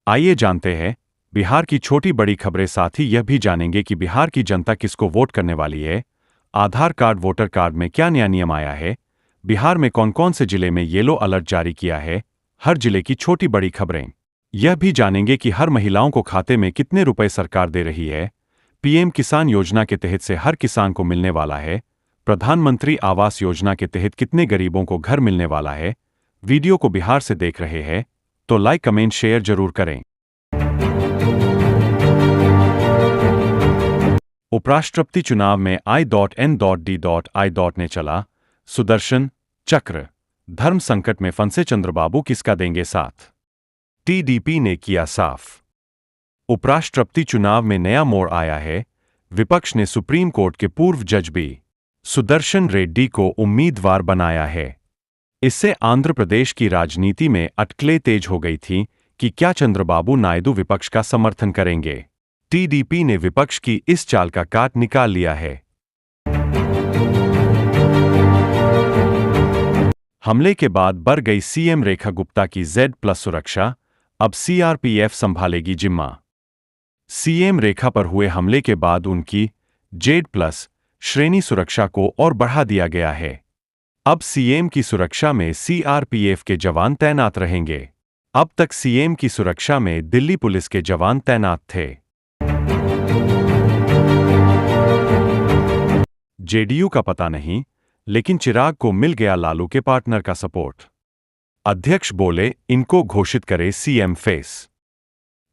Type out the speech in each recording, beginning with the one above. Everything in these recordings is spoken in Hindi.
आइए जानते हैं बिहार की छोटी बड़ी खबरें। साथ ही यह भी जानेंगे कि बिहार की जनता किसको वोट करने वाली है। आधार कार्ड वोटर कार्ड में क्या नया नियम आया है। बिहार में कौन कौन से जिले में येलो अलर्ट जारी किया है। हर जिले की छोटी बड़ी खबरें। यह भी जानेंगे कि हर महिलाओं को खाते में कितने रुपए सरकार दे रही है। पीएम किसान योजना के तहत से हर किसान को मिलने वाला है। प्रधानमंत्री आवास योजना के तहत कितने गरीबों को घर मिलने वाला है। वीडियो को बिहार से देख रहे हैं तो लाइक कमेंट शेयर जरूर करें। उपराष्ट्रपति चुनाव में I.N.D.I. ने चला सुदर्शन चक्र। धर्म संकट में फंसे चंद्रबाबू किसका देंगे साथ, टीडीपी ने किया साफ। उपराष्ट्रपति चुनाव में नया मोड़ आया है। विपक्ष ने सुप्रीम कोर्ट के पूर्व जज बी सुदर्शन रेड्डी को उम्मीदवार बनाया है। इससे आंध्र प्रदेश की राजनीति में अटकलें तेज हो गई थीं कि क्या चंद्रबाबू नायडू विपक्ष का समर्थन करेंगे। टीडीपी ने विपक्ष की इस चाल का काट निकाल लिया है। हमले के बाद बढ़ गई सीएम रेखा गुप्ता की Z+ सुरक्षा, अब सीआरपीएफ संभालेगी जिम्मा। सीएम रेखा पर हुए हमले के बाद उनकी Z+ श्रेणी सुरक्षा को और बढ़ा दिया गया है। अब सीएम की सुरक्षा में सीआरपीएफ के जवान तैनात रहेंगे। अब तक सीएम की सुरक्षा में दिल्ली पुलिस के जवान तैनात थे। जेडीयू का पता नहीं, लेकिन चिराग को मिल गया लालू के पार्टनर का सपोर्ट। अध्यक्ष बोले इनको घोषित करे सीएम फेस।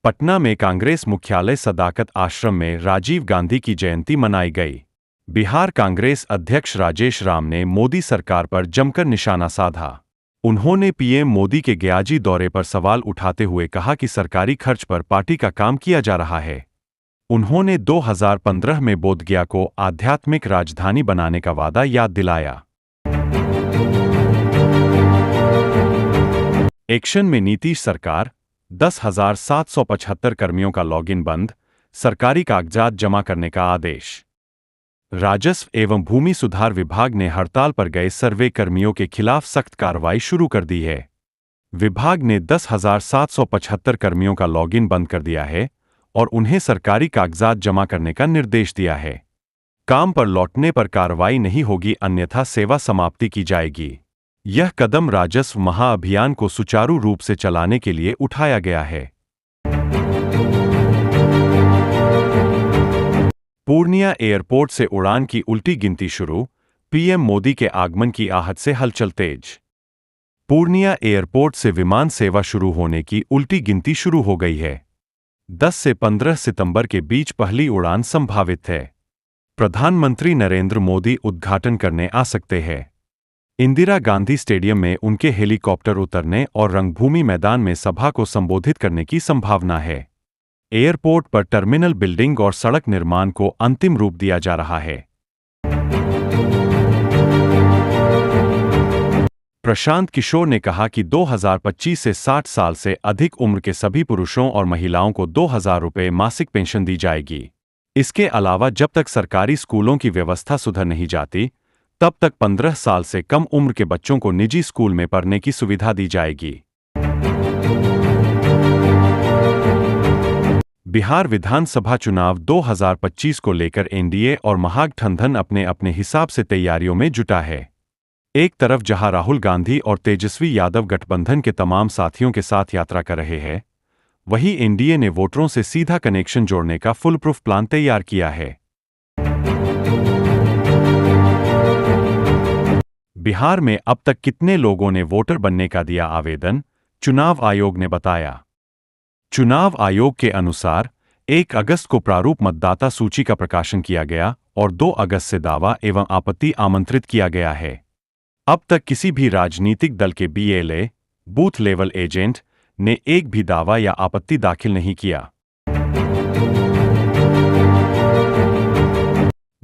पटना में कांग्रेस मुख्यालय सदाकत आश्रम में राजीव गांधी की जयंती मनाई गई। बिहार कांग्रेस अध्यक्ष राजेश राम ने मोदी सरकार पर जमकर निशाना साधा। उन्होंने पीएम मोदी के गयाजी दौरे पर सवाल उठाते हुए कहा कि सरकारी खर्च पर पार्टी का काम किया जा रहा है। उन्होंने 2015 में बोधगया को आध्यात्मिक राजधानी बनाने का वादा याद दिलाया। एक्शन में नीतीश सरकार, 10,775 कर्मियों का लॉगिन बंद, सरकारी कागजात जमा करने का आदेश। राजस्व एवं भूमि सुधार विभाग ने हड़ताल पर गए सर्वे कर्मियों के खिलाफ सख्त कार्रवाई शुरू कर दी है। विभाग ने 10,775 कर्मियों का लॉगिन बंद कर दिया है और उन्हें सरकारी कागजात जमा करने का निर्देश दिया है। काम पर लौटने पर कार्रवाई नहीं होगी, अन्यथा सेवा समाप्ति की जाएगी। यह कदम राजस्व महाअभियान को सुचारू रूप से चलाने के लिए उठाया गया है। पूर्णिया एयरपोर्ट से उड़ान की उल्टी गिनती शुरू, पीएम मोदी के आगमन की आहट से हलचल तेज। पूर्णिया एयरपोर्ट से विमान सेवा शुरू होने की उल्टी गिनती शुरू हो गई है। 10 से 15 सितंबर के बीच पहली उड़ान संभावित है। प्रधानमंत्री नरेंद्र मोदी उद्घाटन करने आ सकते हैं। इंदिरा गांधी स्टेडियम में उनके हेलीकॉप्टर उतरने और रंगभूमि मैदान में सभा को संबोधित करने की संभावना है। एयरपोर्ट पर टर्मिनल बिल्डिंग और सड़क निर्माण को अंतिम रूप दिया जा रहा है। प्रशांत किशोर ने कहा कि 2025 से 60 साल से अधिक उम्र के सभी पुरुषों और महिलाओं को 2,000 रुपये मासिक पेंशन दी जाएगी। इसके अलावा जब तक सरकारी स्कूलों की व्यवस्था सुधर नहीं जाती, तब तक 15 साल से कम उम्र के बच्चों को निजी स्कूल में पढ़ने की सुविधा दी जाएगी। बिहार विधानसभा चुनाव 2025 को लेकर एनडीए और महागठबंधन अपने अपने हिसाब से तैयारियों में जुटा है। एक तरफ जहां राहुल गांधी और तेजस्वी यादव गठबंधन के तमाम साथियों के साथ यात्रा कर रहे हैं, वहीं एनडीए ने वोटरों से सीधा कनेक्शन जोड़ने का फुल प्रूफ प्लान तैयार किया है। बिहार में अब तक कितने लोगों ने वोटर बनने का दिया आवेदन, चुनाव आयोग ने बताया। चुनाव आयोग के अनुसार 1 अगस्त को प्रारूप मतदाता सूची का प्रकाशन किया गया और 2 अगस्त से दावा एवं आपत्ति आमंत्रित किया गया है। अब तक किसी भी राजनीतिक दल के BLA, बूथ लेवल एजेंट, ने एक भी दावा या आपत्ति दाखिल नहीं किया।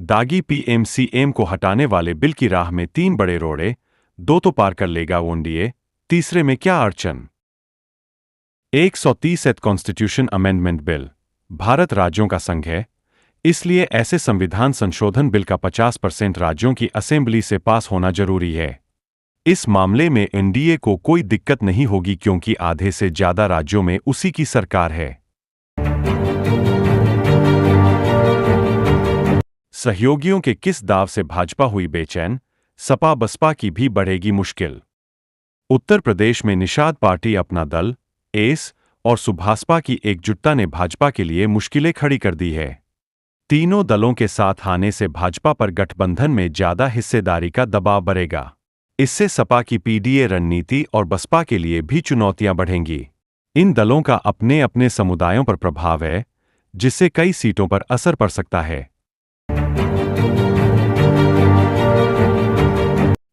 दागी PMCM को हटाने वाले बिल की राह में 3 बड़े रोड़े, 2 तो पार कर लेगा एनडीए, तीसरे में क्या अड़चन। 130 कॉन्स्टिट्यूशन अमेंडमेंट बिल भारत राज्यों का संघ है, इसलिए ऐसे संविधान संशोधन बिल का 50% राज्यों की असेंबली से पास होना जरूरी है। इस मामले में एनडीए को कोई दिक्कत नहीं होगी क्योंकि आधे से ज्यादा राज्यों में उसी की सरकार है। सहयोगियों के किस दाव से भाजपा हुई बेचैन, सपा बसपा की भी बढ़ेगी मुश्किल। उत्तर प्रदेश में निषाद पार्टी अपना दल, एस और सुभासपा की एकजुटता ने भाजपा के लिए मुश्किलें खड़ी कर दी है। तीनों दलों के साथ आने से भाजपा पर गठबंधन में ज्यादा हिस्सेदारी का दबाव बढ़ेगा। इससे सपा की पीडीए रणनीति और बसपा के लिए भी चुनौतियां बढ़ेंगी। इन दलों का अपने अपने समुदायों पर प्रभाव है, जिससे कई सीटों पर असर पड़ सकता है।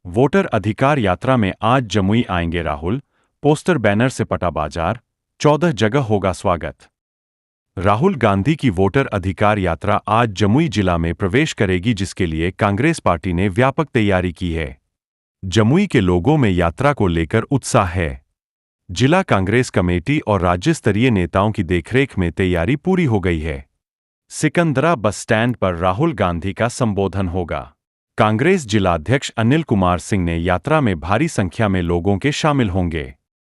वोटर अधिकार यात्रा में आज जमुई आएंगे राहुल, पोस्टर बैनर से पटा बाजार, 14 जगह होगा स्वागत। राहुल गांधी की वोटर अधिकार यात्रा आज जमुई जिला में प्रवेश करेगी, जिसके लिए कांग्रेस पार्टी ने व्यापक तैयारी की है। जमुई के लोगों में यात्रा को लेकर उत्साह है। जिला कांग्रेस कमेटी और राज्य स्तरीय नेताओं की देखरेख में तैयारी पूरी हो गई है। सिकंदरा बस स्टैंड पर राहुल गांधी का संबोधन होगा। कांग्रेस जिलाध्यक्ष अनिल कुमार सिंह ने यात्रा में भारी संख्या में लोगों के शामिल होंगे।